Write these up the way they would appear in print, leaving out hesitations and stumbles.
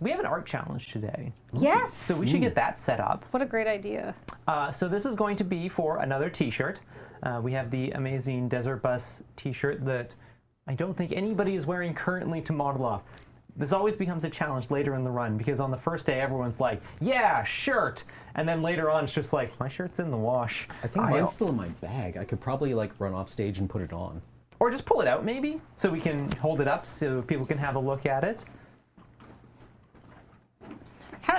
We have an art challenge today. Yes. So we should get that set up. What a great idea. So this is going to be for another t-shirt. We have the amazing Desert Bus t-shirt that I don't think anybody is wearing currently to model off. This always becomes a challenge later in the run because on the first day everyone's like, yeah, shirt. And then later on it's just like, my shirt's in the wash. I think mine's still in my bag. I could probably like run off stage and put it on. Or just pull it out maybe so we can hold it up so people can have a look at it.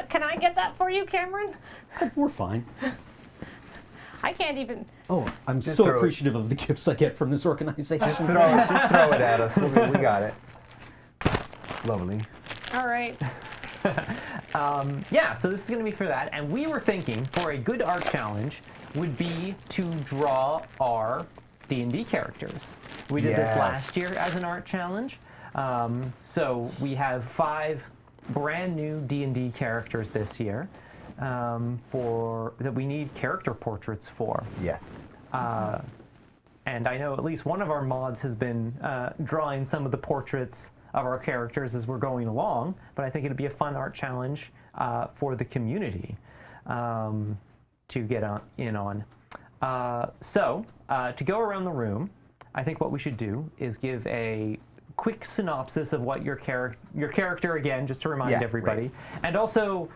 Can I get that for you, Cameron? We're fine. I can't even. Oh, I'm Just so throw it. appreciative of the gifts I get from this organization. Just throw it at us. We got it. Lovely. All right. Yeah, so this is going to be for that. And we were thinking for a good art challenge would be to draw our D&D characters. We did this last year as an art challenge. So we have 5 brand new D&D characters this year that we need character portraits for. Yes. And I know at least one of our mods has been drawing some of the portraits of our characters as we're going along, but I think it'd be a fun art challenge for the community to get in on. So to go around the room, I think what we should do is give a quick synopsis of what your character, again, just to remind everybody, and also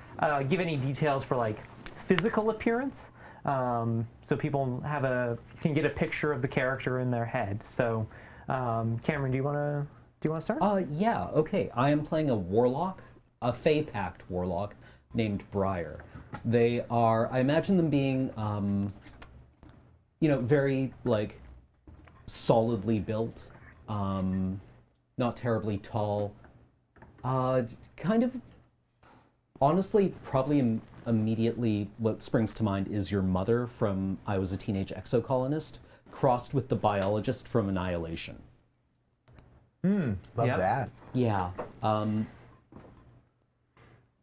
give any details for like physical appearance, so people can get a picture of the character in their head. So, Cameron, do you want to start? Yeah, okay. I am playing a warlock, a Fey Pact warlock named Briar. They are, I imagine them being, very, like, solidly built, not terribly tall. Kind of, honestly, probably immediately what springs to mind is your mother from I Was a Teenage Exocolonist, crossed with the biologist from Annihilation. Love that. Yeah.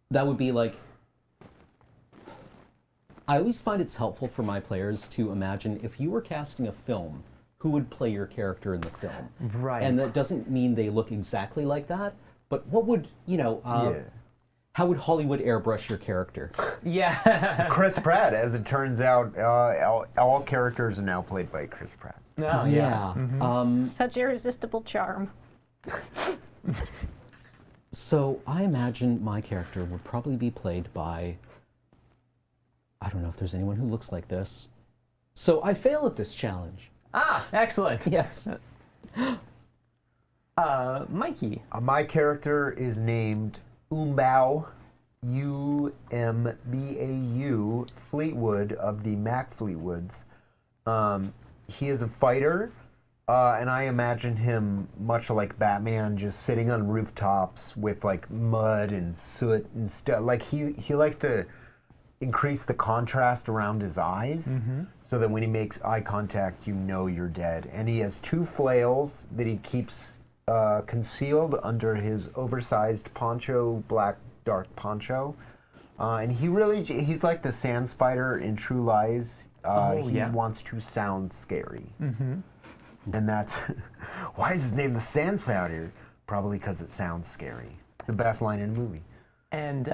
That would be like... I always find it's helpful for my players to imagine if you were casting a film, who would play your character in the film? Right. And that doesn't mean they look exactly like that, but what would, how would Hollywood airbrush your character? Yeah. Chris Pratt, as it turns out, all characters are now played by Chris Pratt. Oh, yeah. Mm-hmm. Such irresistible charm. So I imagine my character would probably be played by, I don't know if there's anyone who looks like this. So I fail at this challenge. Ah, excellent. Yes. Mikey. My character is named Umbau, U-M-B-A-U, Fleetwood of the Mac Fleetwoods. He is a fighter, and I imagine him much like Batman, just sitting on rooftops with like mud and soot and stuff. Like he likes to increase the contrast around his eyes, so that when he makes eye contact, you know you're dead. And he has 2 flails that he keeps concealed under his oversized poncho, black dark poncho. And he's like the sand spider in True Lies. He wants to sound scary. And that's, why is his name the Sand Spider? Probably because it sounds scary. The best line in the movie. And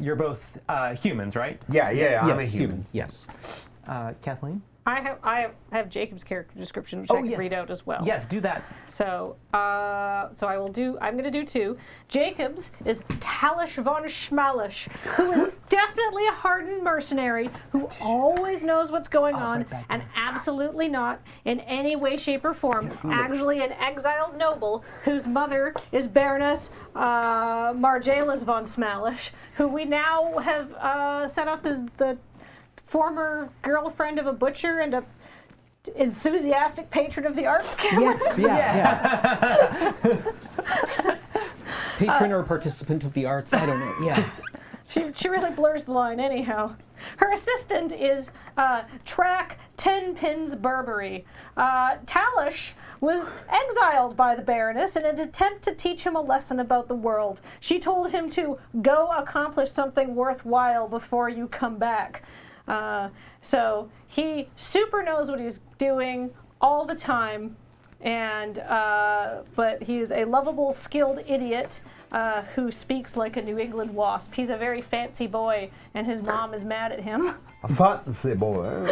you're both humans, right? Yeah, Yes, I'm a human. Yes. Kathleen? I have Jacob's character description, which I can read out as well. Yes, do that. So, I'm going to do 2. Jacob's is Talus von Shmalus, who is definitely a hardened mercenary who always knows what's going on and absolutely not in any way, shape, or form actually an exiled noble whose mother is Baroness Marjalis von Shmalus, who we now have set up as the former girlfriend of a butcher and a enthusiastic patron of the arts. Yes, yeah. Patron or participant of the arts, I don't know, yeah. She really blurs the line anyhow. Her assistant is Track 10 Pins Burberry. Talus was exiled by the Baroness in an attempt to teach him a lesson about the world. She told him to go accomplish something worthwhile before you come back. So he super knows what he's doing all the time, and but he is a lovable, skilled idiot who speaks like a New England wasp. He's a very fancy boy, and his mom is mad at him. A fancy boy.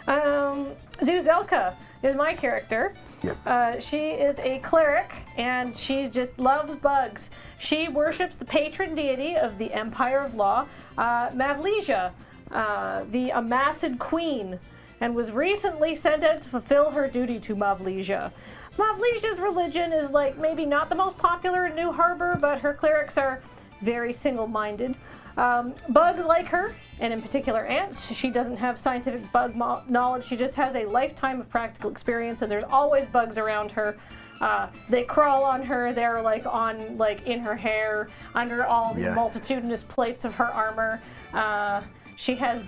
Zouzelka is my character. Yes. She is a cleric, and she just loves bugs. She worships the patron deity of the Empire of Law, Mavlesia, the Amacid queen, and was recently sent out to fulfill her duty to Mavlesia. Mavlesia's religion is like maybe not the most popular in New Harbor, but her clerics are very single-minded. Bugs like her, and in particular ants. She doesn't have scientific bug knowledge. She just has a lifetime of practical experience, and there's always bugs around her. They crawl on her. They're in her hair, under all the multitudinous plates of her armor. She has,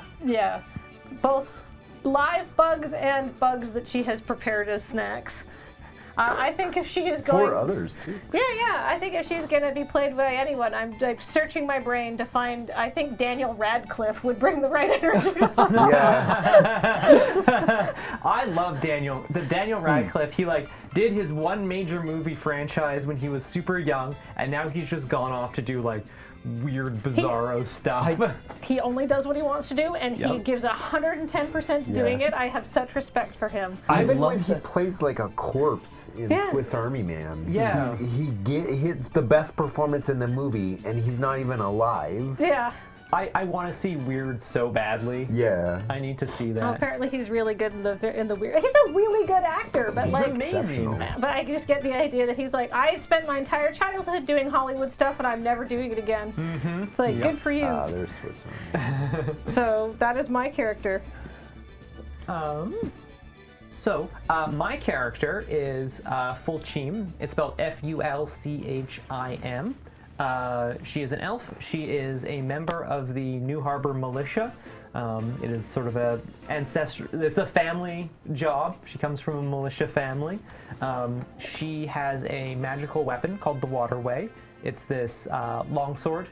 both live bugs and bugs that she has prepared as snacks. I think if she is going... For others, too. Yeah. I think if she's going to be played by anyone, I'm like searching my brain to find... I think Daniel Radcliffe would bring the right energy. Yeah. I love Daniel. The Daniel Radcliffe, he did his one major movie franchise when he was super young, and now he's just gone off to do weird, bizarro stuff. He only does what he wants to do, and he gives 110% to doing it. I have such respect for him. Even when he plays like a corpse in Swiss Army Man, it's the best performance in the movie, and he's not even alive. Yeah. I want to see Weird so badly. Yeah. I need to see that. Oh, apparently he's really good in the Weird. He's a really good actor, but He's amazing. But I just get the idea that he's like, I spent my entire childhood doing Hollywood stuff, and I'm never doing it again. Mm-hmm. It's like, good for you. There's Swiss Army. So that is my character. My character is Fulchim. It's spelled Fulchim. She is an elf. She is a member of the New Harbor Militia. It is sort of it's a family job. She comes from a militia family. She has a magical weapon called the Waterway. It's this longsword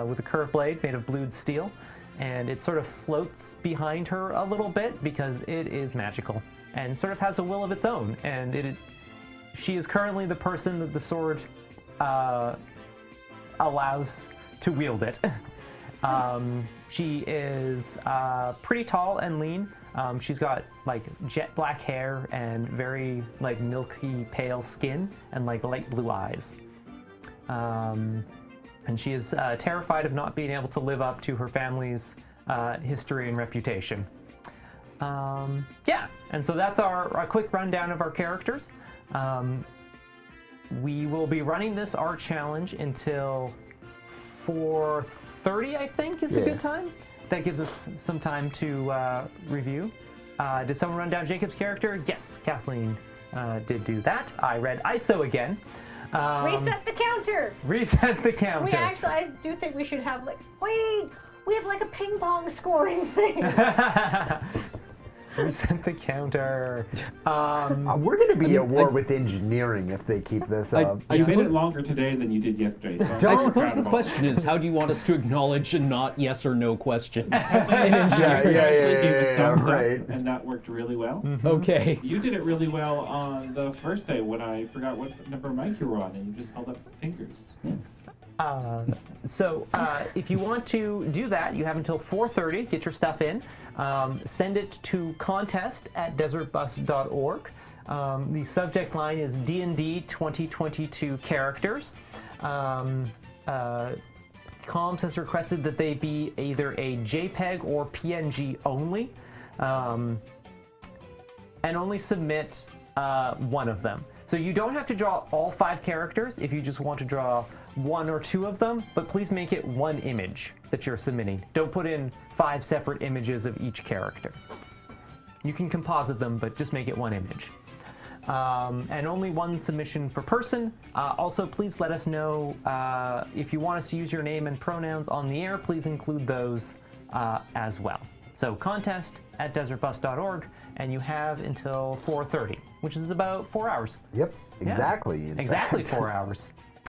with a curved blade made of blued steel, and it sort of floats behind her a little bit because it is magical and sort of has a will of its own. And she is currently the person that the sword allows to wield it. She is pretty tall and lean. She's got jet black hair and very milky pale skin and light blue eyes. And she is terrified of not being able to live up to her family's history and reputation. And so that's our quick rundown of our characters. We will be running this art challenge until 4:30, I think, is a good time. That gives us some time to review. Did someone run down Jacob's character? Yes, Kathleen did do that. I read ISO again. Reset the counter! Reset the counter. I do think we should have we have a ping pong scoring thing. Reset the counter. We're going to be at war with engineering if they keep this up. You made it longer today than you did yesterday. So I suppose the question is, how do you want us to acknowledge a not yes or no question? Yeah, right. And that worked really well. Mm-hmm. Okay. You did it really well on the first day when I forgot what number mic you were on, and you just held up fingers. If you want to do that, you have until 4:30. Get your stuff in. Send it to contest@desertbus.org. The subject line is D&D 2022 characters. Comms has requested that they be either a JPEG or PNG only, and only submit one of them. So you don't have to draw all 5 characters if you just want to draw 1 or 2 of them, but please make it one image that you're submitting. Don't put in 5 separate images of each character. You can composite them, but just make it one image. And only one submission per person. Also, please let us know if you want us to use your name and pronouns on the air, please include those as well. So contest@desertbus.org, and you have until 4:30, which is about 4 hours. Yep, exactly. Exactly 4 hours.